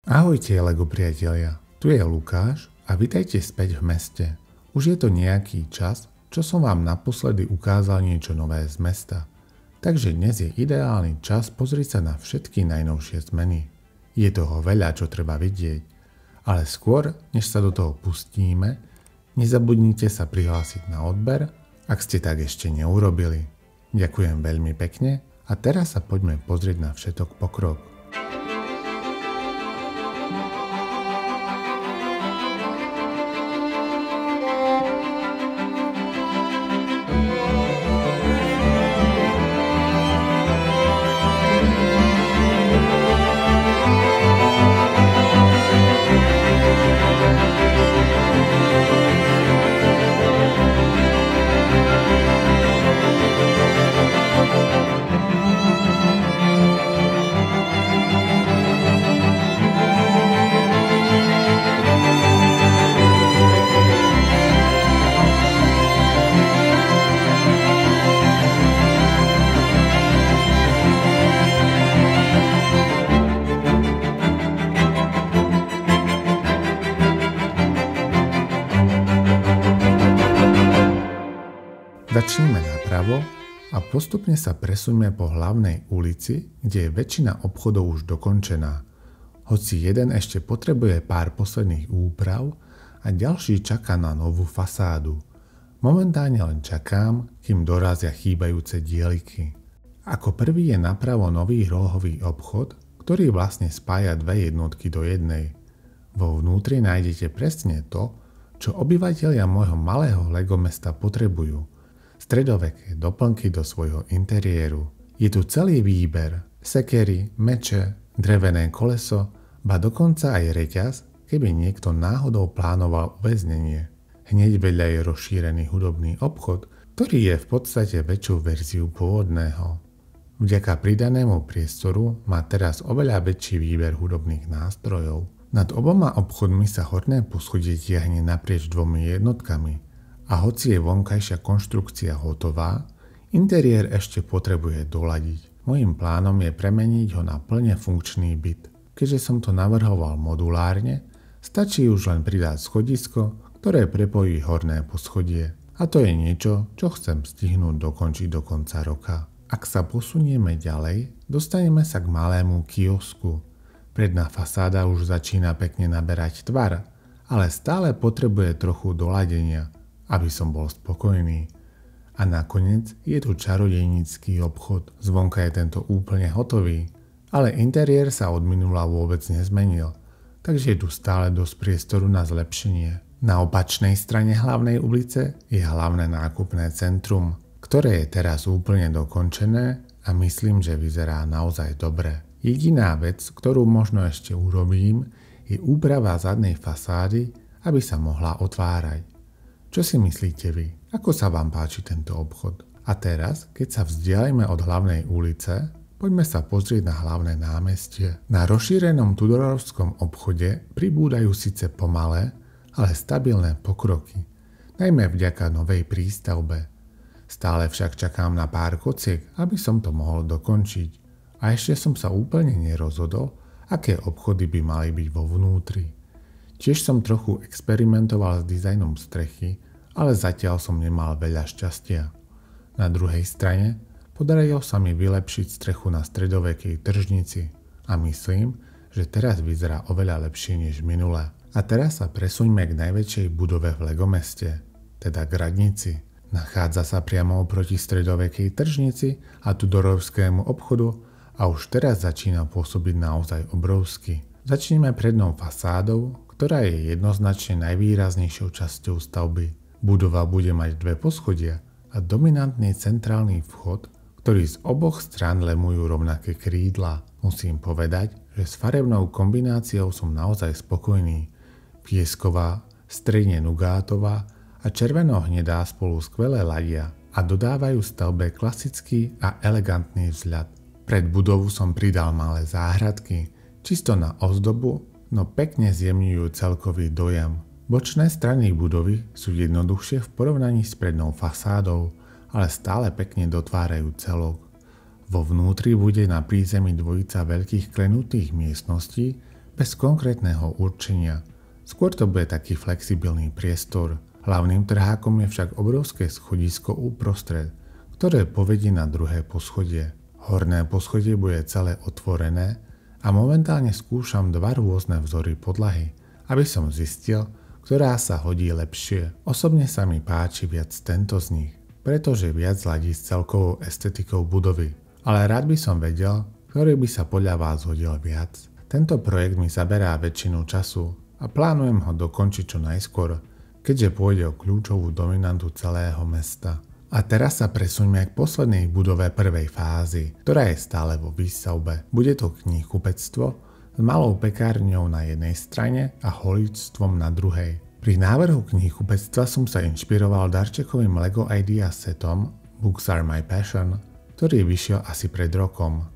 Ahojte Lego priatelia, tu je Lukáš a vitajte späť v meste. Už je to nejaký čas, čo som vám naposledy ukázal niečo nové z mesta. Takže dnes je ideálny čas pozrieť sa na všetky najnovšie zmeny. Je toho veľa, čo treba vidieť, ale skôr, než sa do toho pustíme, nezabudnite sa prihlásiť na odber, ak ste tak ešte neurobili. Ďakujem veľmi pekne a teraz sa poďme pozrieť na všetok pokrok. Začneme napravo a postupne sa presuňme po hlavnej ulici, kde je väčšina obchodov už dokončená. Hoci jeden ešte potrebuje pár posledných úprav a ďalší čaká na novú fasádu. Momentálne len čakám, kým dorazia chýbajúce dieliky. Ako prvý je napravo nový rohový obchod, ktorý vlastne spája dve jednotky do jednej. Vo vnútri nájdete presne to, čo obyvatelia môjho malého Lego mesta potrebujú. Stredoveké doplnky do svojho interiéru. Je tu celý výber, sekery, meče, drevené koleso, ba dokonca aj reťaz, keby niekto náhodou plánoval uväznenie. Hneď vedľa je rozšírený hudobný obchod, ktorý je v podstate väčšiu verziu pôvodného. Vďaka pridanému priestoru má teraz oveľa väčší výber hudobných nástrojov. Nad oboma obchodmi sa horné poschodie tiahne naprieč dvomi jednotkami. A hoci je vonkajšia konštrukcia hotová, interiér ešte potrebuje doladiť. Mojím plánom je premeniť ho na plne funkčný byt. Keďže som to navrhoval modulárne, stačí už len pridať schodisko, ktoré prepojí horné poschodie. A to je niečo, čo chcem stihnúť dokončiť do konca roka. Ak sa posunieme ďalej, dostaneme sa k malému kiosku. Predná fasáda už začína pekne naberať tvar, ale stále potrebuje trochu doladenia, aby som bol spokojný. A nakoniec je tu čarodejnícky obchod. Zvonka je tento úplne hotový, ale interiér sa od minula vôbec nezmenil, takže je tu stále dosť priestoru na zlepšenie. Na opačnej strane hlavnej ulice je hlavné nákupné centrum, ktoré je teraz úplne dokončené a myslím, že vyzerá naozaj dobre. Jediná vec, ktorú možno ešte urobím, je úprava zadnej fasády, aby sa mohla otvárať. Čo si myslíte vy? Ako sa vám páči tento obchod? A teraz, keď sa vzdialíme od hlavnej ulice, poďme sa pozrieť na hlavné námestie. Na rozšírenom tudorovskom obchode pribúdajú síce pomalé, ale stabilné pokroky, najmä vďaka novej prístavbe. Stále však čakám na pár kociek, aby som to mohol dokončiť. A ešte som sa úplne nerozhodol, aké obchody by mali byť vo vnútri. Tiež som trochu experimentoval s dizajnom strechy, ale zatiaľ som nemal veľa šťastia. Na druhej strane podarilo sa mi vylepšiť strechu na stredovekej tržnici a myslím, že teraz vyzerá oveľa lepšie než minule. A teraz sa presuňme k najväčšej budove v Lego meste, teda k radnici. Nachádza sa priamo oproti stredovekej tržnici a tudorovskému obchodu a už teraz začína pôsobiť naozaj obrovsky. Začneme prednou fasádou, ktorá je jednoznačne najvýraznejšou časťou stavby. Budova bude mať dve poschodia a dominantný centrálny vchod, ktorý z oboch strán lemujú rovnaké krídla. Musím povedať, že s farebnou kombináciou som naozaj spokojný. Piesková, stredne nugátová a červeno-hnedá spolu skvele ladia a dodávajú stavbe klasický a elegantný vzhľad. Pred budovu som pridal malé záhradky, čisto na ozdobu, no pekne zjemňujú celkový dojem. Bočné strany budovy sú jednoduchšie v porovnaní s prednou fasádou, ale stále pekne dotvárajú celok. Vo vnútri bude na prízemí dvojica veľkých klenutých miestností, bez konkrétneho určenia. Skôr to bude taký flexibilný priestor. Hlavným trhákom je však obrovské schodisko uprostred, ktoré povedie na druhé poschodie. Horné poschodie bude celé otvorené a momentálne skúšam 2 rôzne vzory podlahy, aby som zistil, ktorá sa hodí lepšie. Osobne sa mi páči viac tento z nich, pretože viac ladí s celkovou estetikou budovy. Ale rád by som vedel, ktorý by sa podľa vás hodil viac. Tento projekt mi zaberá väčšinu času a plánujem ho dokončiť čo najskôr, keďže pôjde o kľúčovú dominantu celého mesta. A teraz sa presuňme k poslednej budove prvej fázy, ktorá je stále vo výstavbe. Bude to knihkupectvo s malou pekárňou na jednej strane a holičstvom na druhej. Pri návrhu knihkupectva som sa inšpiroval darčekovým LEGO Idea setom Books Are My Passion, ktorý vyšiel asi pred rokom.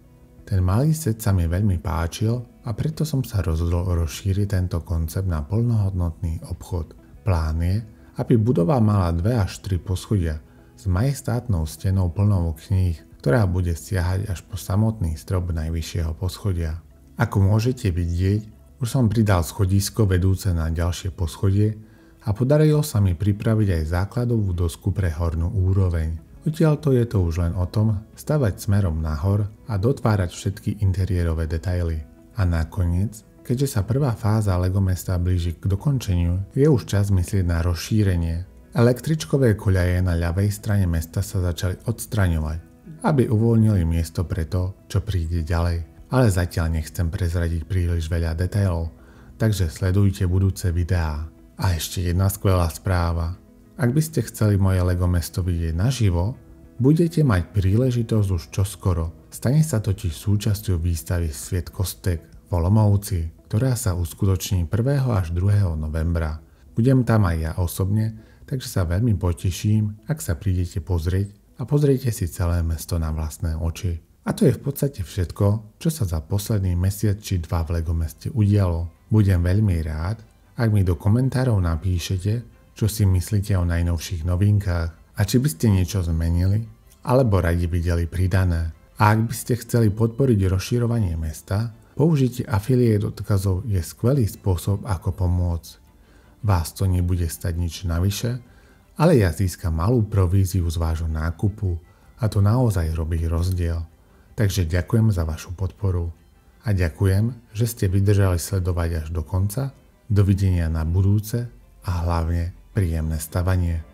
Ten malý set sa mi veľmi páčil a preto som sa rozhodol rozšíriť tento koncept na plnohodnotný obchod. Plán je, aby budova mala 2 až 3 poschodia s majestátnou stenou plnou kníh, ktorá bude siahať až po samotný strop najvyššieho poschodia. Ako môžete vidieť, už som pridal schodisko vedúce na ďalšie poschodie a podarilo sa mi pripraviť aj základovú dosku pre hornú úroveň. Odtiaľto je to už len o tom stavať smerom nahor a dotvárať všetky interiérové detaily. A nakoniec, keďže sa prvá fáza LEGO mesta blíži k dokončeniu, je už čas myslieť na rozšírenie. Električkové koľaje na ľavej strane mesta sa začali odstraňovať, aby uvoľnili miesto pre to, čo príde ďalej. Ale zatiaľ nechcem prezradiť príliš veľa detailov, takže sledujte budúce videá. A ešte jedna skvelá správa. Ak by ste chceli moje LEGO mesto vidieť naživo, budete mať príležitosť už čoskoro. Stane sa totiž súčasťou výstavy Sviet kostek v Olomouci, ktorá sa uskutoční 1. až 2. novembra. Budem tam aj ja osobne, takže sa veľmi poteším, ak sa prídete pozrieť a pozriete si celé mesto na vlastné oči. A to je v podstate všetko, čo sa za posledný mesiac či 2 v LEGO meste udialo. Budem veľmi rád, ak mi do komentárov napíšete, čo si myslíte o najnovších novinkách a či by ste niečo zmenili alebo radi videli pridané. A ak by ste chceli podporiť rozširovanie mesta, použitie affiliate odkazov je skvelý spôsob, ako pomôcť. Vás to nebude stať nič navyše, ale ja získam malú províziu z vášho nákupu a to naozaj robí rozdiel. Takže ďakujem za vašu podporu. A ďakujem, že ste vydržali sledovať až do konca. Dovidenia na budúce a hlavne príjemné stavanie.